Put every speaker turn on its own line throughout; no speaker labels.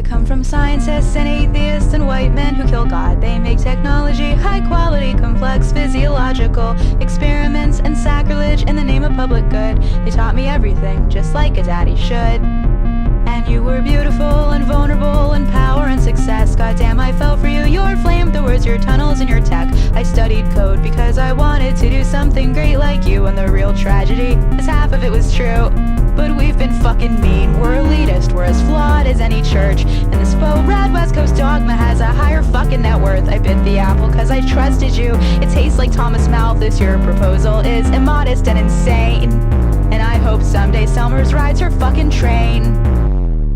I come from scientists and atheists and white men who kill God. They make technology high quality, complex, physiological experiments and sacrilege in the name of public good. They taught me everything, just like a daddy should. And you were beautiful and vulnerable and power and success. Goddamn, I fell for you, your flamethrowers, your tunnels and your tech. I studied code because I wanted to do something great like you. And the real tragedy is half of it was true. But we've been fucking mean, we're elitist, we're as flawed as any church. And this faux red West Coast dogma has a higher fucking net worth. I bit the apple cause I trusted you. It tastes like Thomas Malthus, your proposal is immodest and insane. And I hope someday Summers rides her fucking train.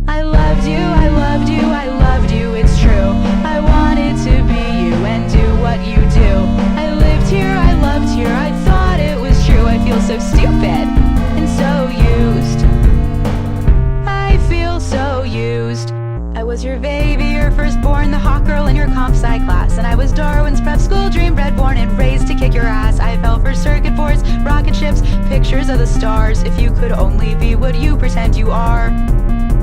I loved you, I loved you, I loved you, it's true. I wanted to be you and do what you do. I lived here, I loved here, I thought it was true. I feel so stupid and so used. I feel so used. I was your baby, your firstborn, the hot girl in your comp sci class. And I was Darwin's prep school dream, bred, born, and raised to kick your ass. I fell for circuit boards, rocket ships, pictures of the stars. If you could only be what you pretend you are.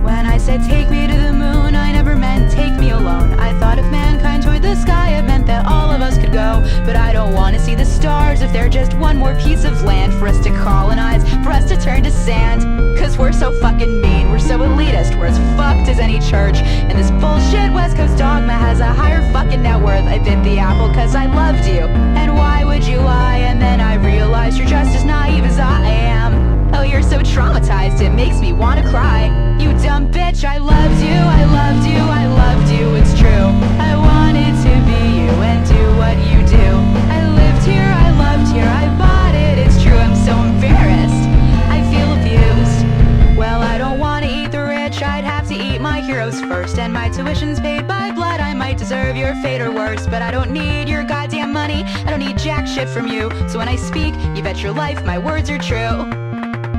When I said take me to the moon, I never meant take me alone. I thought if mankind toured the sky, it meant that all of us could go. But I don't want to see the stars if they're just one more piece of land for us to colonize, for us to turn to sand. Cause we're so fucking mean, we're so elitist, we're as fucked as any church. And this bullshit West Coast dogma has a higher fucking net worth. I bit the apple cause I loved you. And why would you lie? And then I realized you're just as naive as I am. Oh, you're so traumatized, it makes me wanna cry. You dumb bitch, I loved you, I loved you, I loved you, it's true. I wanted to be you and do what you do. I lived here, I loved here, I bought it, it's true. I'm so embarrassed, I feel abused. Well, I don't wanna eat the rich, I'd have to eat my heroes first. And my tuition's paid by blood, I might deserve your fate or worse. But I don't need your goddamn money, I don't need jack shit from you. So when I speak, you bet your life my words are true.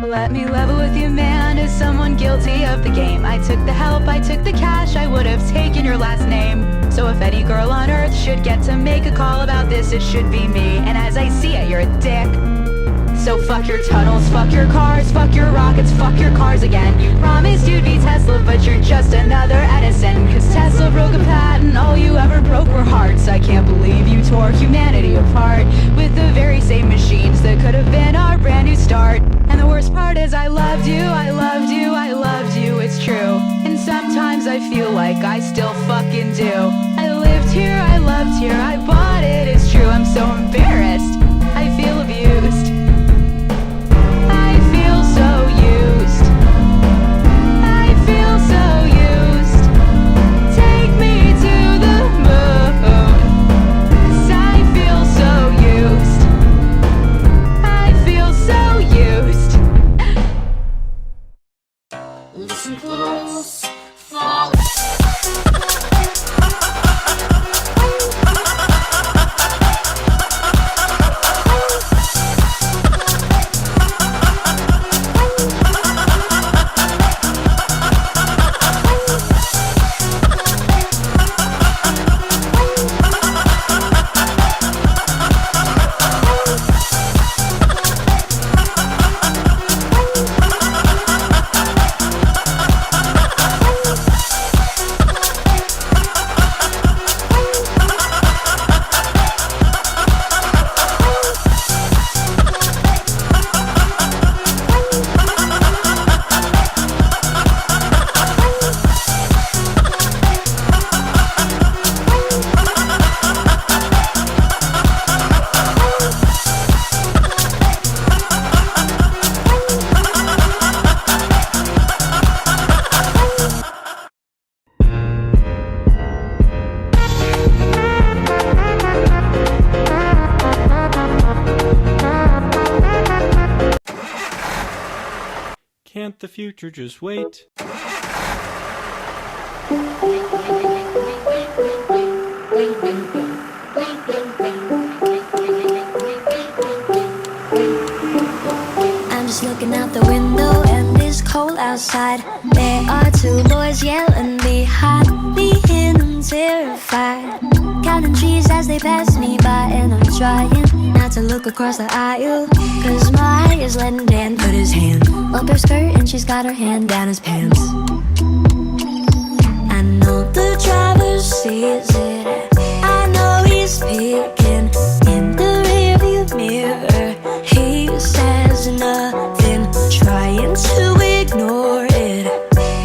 Let me level with you, man, as someone guilty of the game. I took the help, I took the cash, I would have taken your last name. So if any girl on earth should get to make a call about this, it should be me. And as I see it, you're a dick. So fuck your tunnels, fuck your cars, fuck your rockets, fuck your cars again. You promised you'd be Tesla, but you're just another Edison. Cause Tesla broke a patent, all you ever broke were hearts. I can't believe you tore humanity apart with the very same machines that could have been our brand new start. And the worst part is I loved you, I loved you, I loved you, it's true. And sometimes I feel like I still fucking do. I lived here, I loved here, I bought it, it's true. I'm so embarrassed, I feel abused. I feel so used. I feel so used. Take me to the moon, 'cause I feel so used. I feel so used.
Listen to those fall.
Can't the future just wait?
I'm just looking out the window and it's cold outside. There are two boys yelling behind me and I'm terrified. Counting trees as they pass me by and I'm trying not to look across the aisle, cause my eye is letting Dan put his hand up her skirt and she's got her hand down his pants. I driver sees it, I know he's peeking in the rearview mirror. He says nothing, trying to ignore it.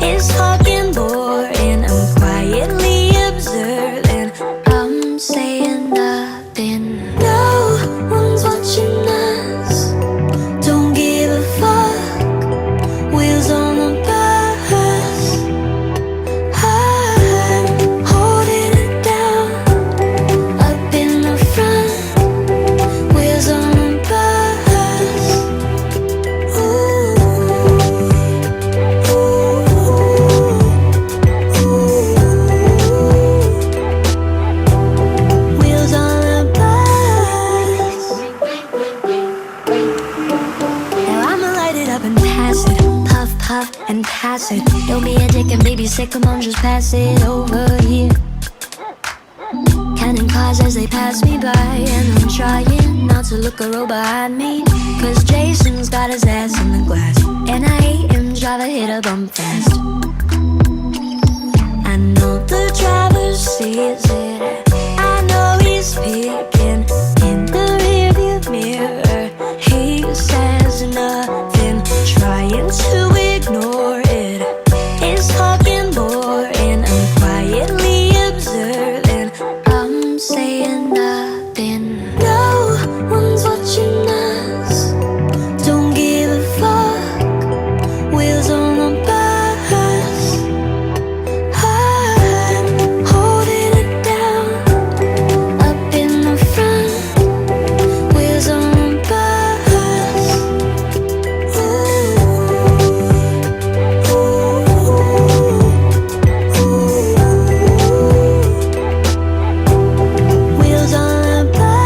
It's fucking boring, I'm quietly observing. I'm saying nothing. No one's watching us, don't give a fuck. Wheels on the bus, I'm holding it down. Up in the front, wheels on the bus. Ooh, ooh, ooh. Wheels on the bus. Now I'ma light it up and pass it, puff, puff, and pass it. Don't be a dick and baby sick, come on, just pass it over here. Counting cars as they pass me by, and I'm trying not to look a row behind me, cause Jason's got his ass in the glass, and I hate him, driver hit a bump fast. I know the driver sees it, I know he's peeking in the rearview mirror. He says nothing, trying to ignore it. It's fucking boring, I'm quietly observing. I'm saying nothing. No one's watching us, don't give a fuck. Wheels on the bus, I'm holding it down. Up in the front, wheels on the bus. Ooh, ooh, ooh. Wheels on the bus.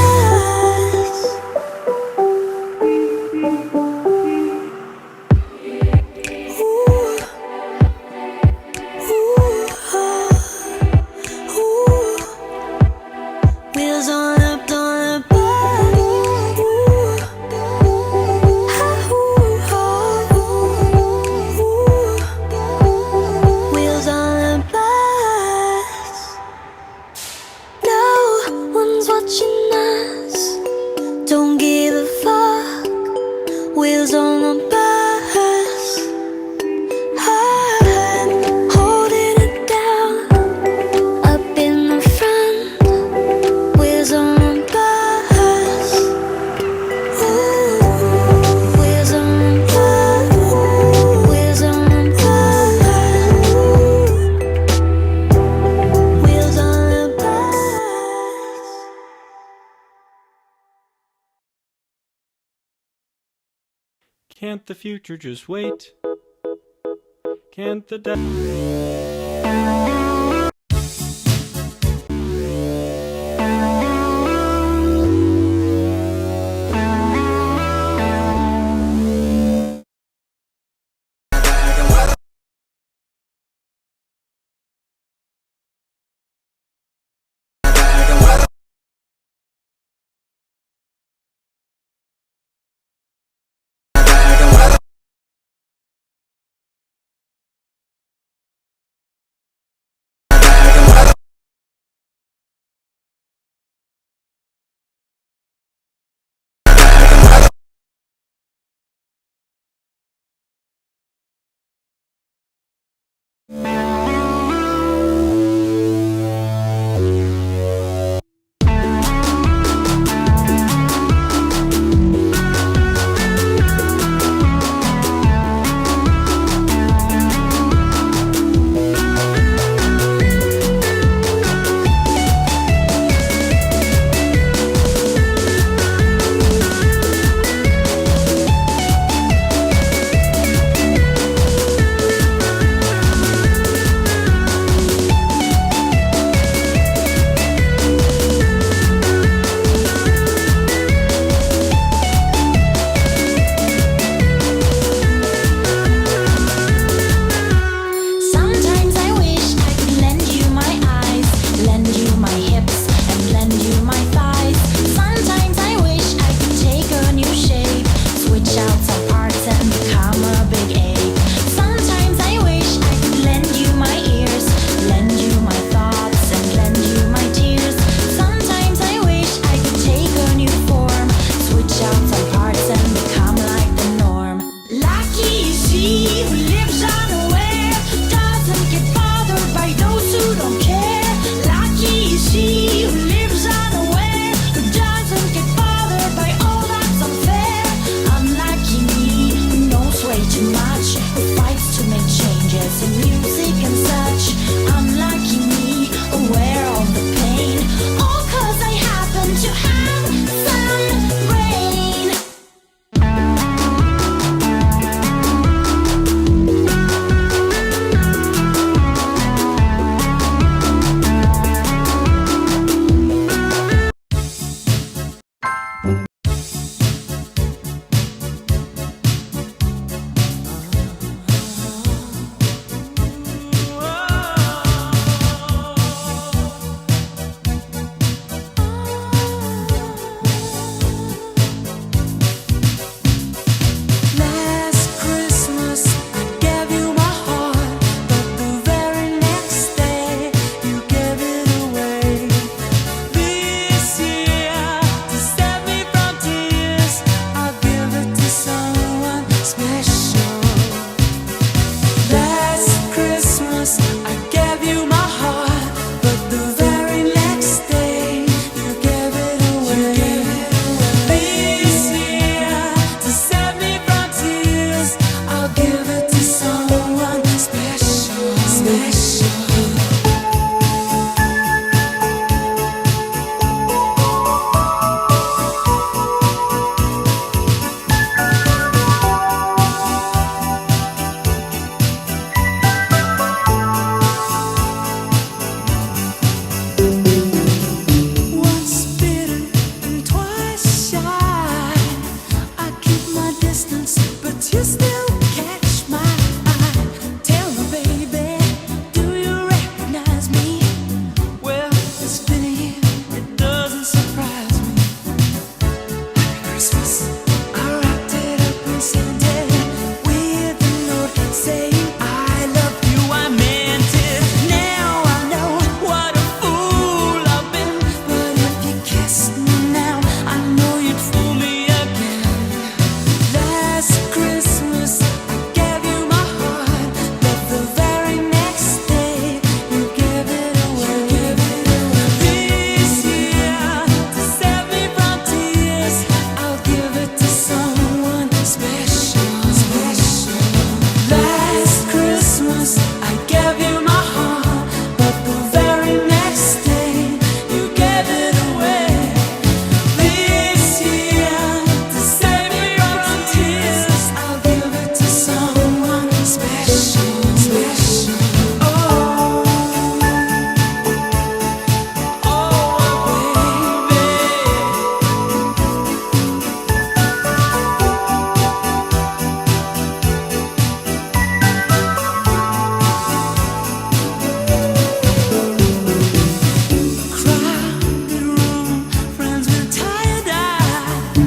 Wheels on the bus. Wheels on the bus. No one's watching us, don't give a fuck. Wheels on the bus, I'm holding it down. Up in the front, wheels on the bus. Ooh, wheels on the bus. Wheels on the bus. Wheels on the bus.
Can't the future just wait? Can't the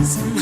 Some